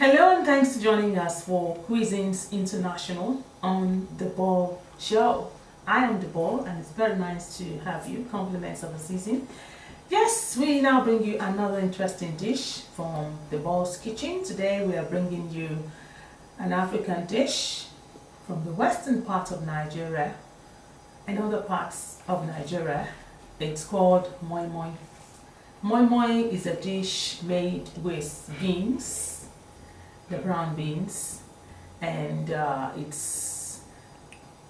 Hello and thanks for joining us for Cuisines International on the Dbol show. I am Dbol and it's very nice to have you. Compliments of the season. Yes, we now bring you another interesting dish from Debol's kitchen. Today we are bringing you an African dish from the western part of Nigeria and other parts of Nigeria. It's called Moinmoin. Moinmoin is a dish made with beans, the brown beans, and it's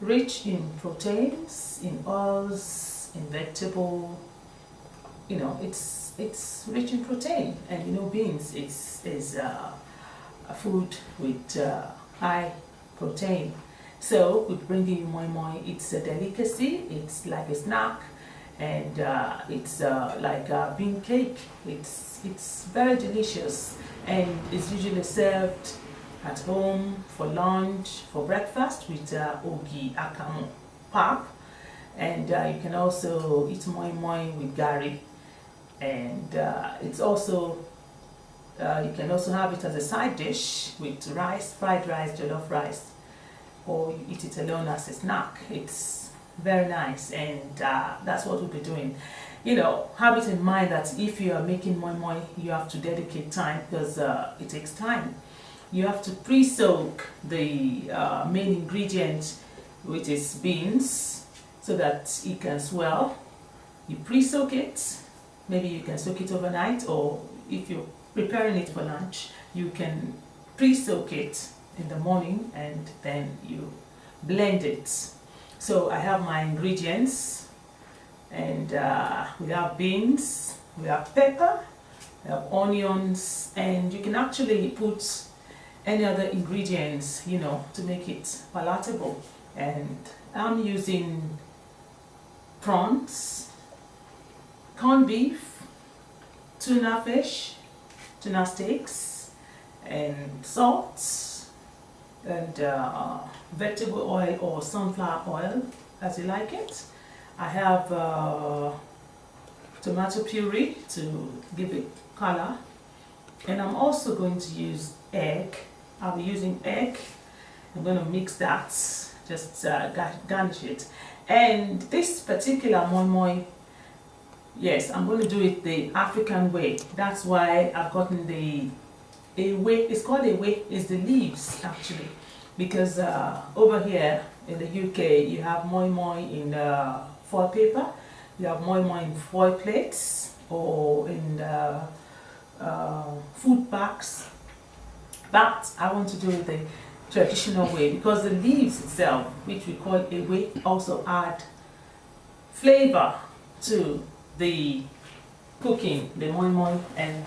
rich in proteins, in oils, in vegetable. You know, it's rich in protein, and you know, beans is a food with high protein. So we bring you Moinmoin. It's a delicacy. It's like a snack, and it's like a bean cake. It's very delicious, and it's usually served at home for lunch, for breakfast with ogi akamu pap, and you can also eat Moinmoin with gari, and it's also you can also have it as a side dish with rice, fried rice, jollof rice, or you eat it alone as a snack. It's very nice, and that's what we'll be doing. You know, have it in mind that if you are making Moinmoin, you have to dedicate time, because it takes time. You have to pre-soak the main ingredient, which is beans, so that it can swell. You pre-soak it. Maybe you can soak it overnight, or if you're preparing it for lunch, you can pre-soak it in the morning and then you blend it. So I have my ingredients, and we have beans, we have pepper, we have onions, and you can actually put any other ingredients, you know, to make it palatable. And I'm using prawns, corned beef, tuna fish, tuna steaks, and salt, and vegetable oil or sunflower oil, as you like it. I have tomato puree to give it color, and I'm also going to use egg. I'll be using egg. I'm going to mix that, just garnish it. And this particular Moinmoin, yes, I'm going to do it the African way. That's why I've gotten the ewe. It's called ewe. It's the leaves, actually, because over here in the UK you have Moinmoin in foil paper, you have Moinmoin in foil plates, or in food packs. But I want to do it the traditional way, because the leaves itself, which we call ewe, also add flavor to the cooking, the Moinmoin. And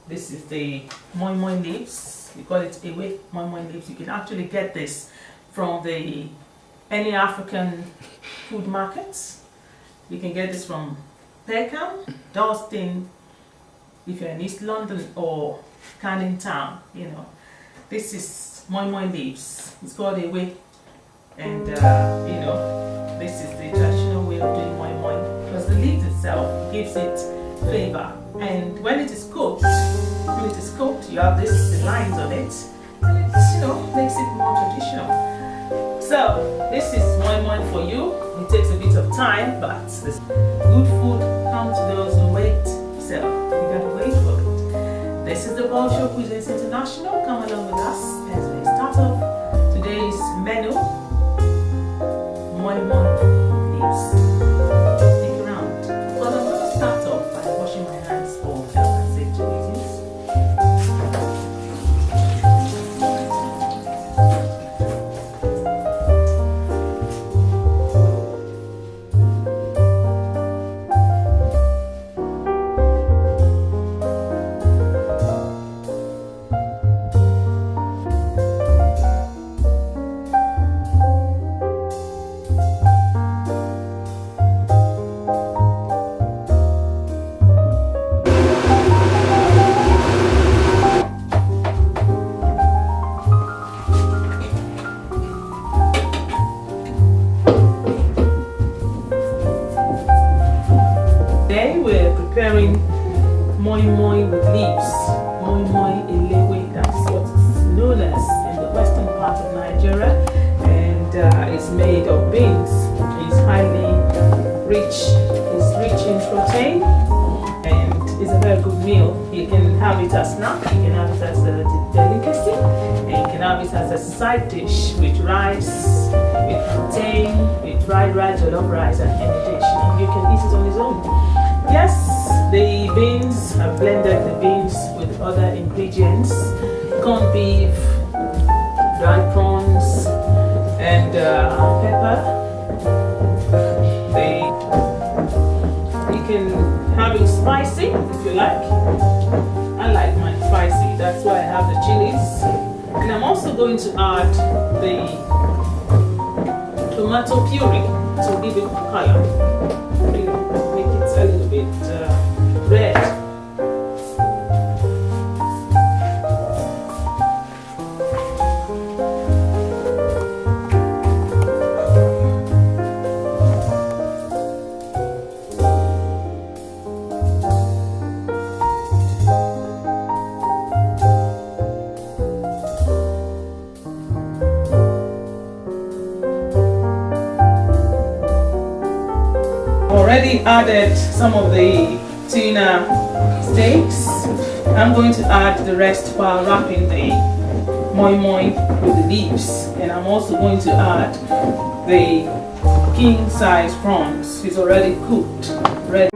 this is the Moinmoin leaves. We call it ewe Moinmoin leaves. You can actually get this from any African food markets. You can get this from Peckham, Dalston, if you're in East London, or Canning Town. You know, this is Moinmoin leaves. It's called ewe, and you know, this is the traditional way of doing Moinmoin, because the leaves itself gives it flavor. And when it is cooked, you have the lines on it, and it, you know, makes it more traditional. So this is Moinmoin for you. It takes a bit of time, but this good food comes to those who wait. So you gotta wait for it. This is the Dbol Show, Cuisines International. Come along with us as we start off today's menu. Moinmoin leaves. Stick around. But I'm going to start off by washing my hands for health and safety reasons. Moinmoin with leaves. Moinmoin elewe, that's what it's known as in the western part of Nigeria, and it's made of beans. It's highly rich. It's rich in protein, and it's a very good meal. You can have it as a snack, you can have it as a delicacy, and you can have it as a side dish with rice, with plantain, with fried rice, jollof rice, and any dish. And you can eat it on its own. Yes, the beans, I've blended the beans with other ingredients, corned beef, dried prawns, and pepper. You can have it spicy if you like. I like mine spicy, that's why I have the chilies. And I'm also going to add the tomato puree to give it color. Make it a little bit red. Already added some of the tuna steaks. I'm going to add the rest while wrapping the moinmoin with the leaves, and I'm also going to add the king size prawns. It's already cooked, ready.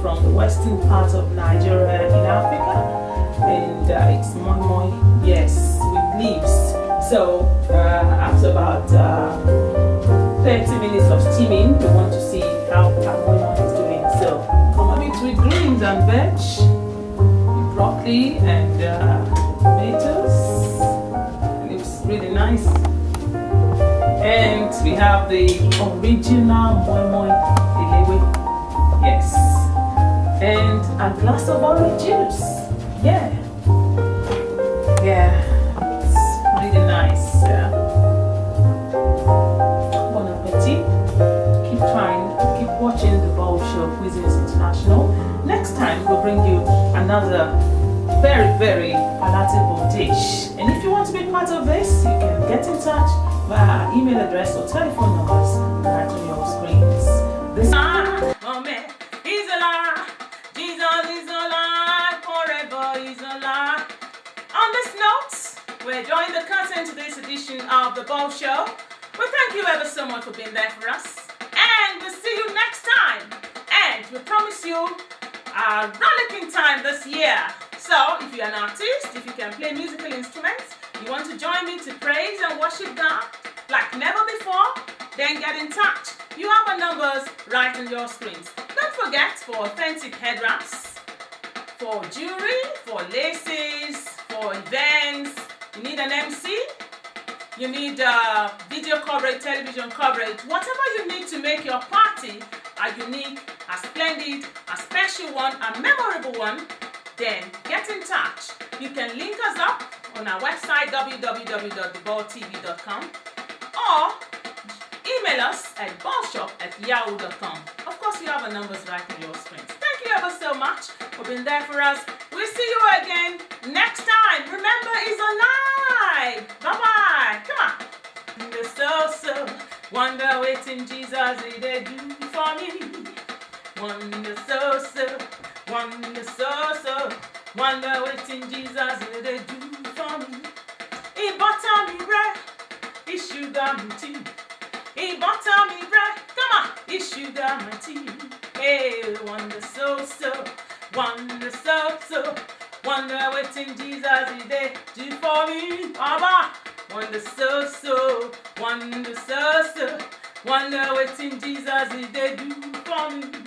From the western part of Nigeria in Africa, and it's moinmoin, yes, with leaves. So after about 30 minutes of steaming, we want to see how moinmoin is doing. So come a bit with greens and veg, with broccoli and tomatoes. It looks really nice. And we have the original moinmoin elewe, yes. And a glass of orange juice. Yeah, it's really nice. Bon appetit. Keep trying, keep watching the Dbol show, Cuisines International. Next time we'll bring you another very, very palatable dish. And if you want to be part of this, you can get in touch via our email address or telephone numbers right on your screens. This is a lie. Jesus is alive, forever is alive. On this note, we're drawing the curtain to this edition of the Dbol Show. We thank you ever so much for being there for us. And we'll see you next time. And we promise you a rollicking time this year. So, if you're an artist, if you can play musical instruments, you want to join me to praise and worship God like never before, then get in touch. You have our numbers right on your screens. Don't forget, for authentic head wraps, for jewelry, for laces, for events, you need an MC, you need video coverage, television coverage, whatever you need to make your party a unique, a splendid, a special one, a memorable one, then get in touch. You can link us up on our website www.dboltv.com or email us at ballshop@yahoo.com. Of course, you have our numbers right on your screens. Thank you ever so much for being there for us. We'll see you again next time. Remember, it's a night. Bye-bye. Come on. So, wonder waiting Jesus, he did do for me. Wonder so, wonder waiting Jesus, he did do for me. He butter me bread, he sugar me tea. He butter me bread, come on, he sugar my tea. Hey, wonder so, wonder so, wonder waiting Jesus, he did do for me. Baba. Wonder so, wonder so, wonder waiting Jesus, he did do for me.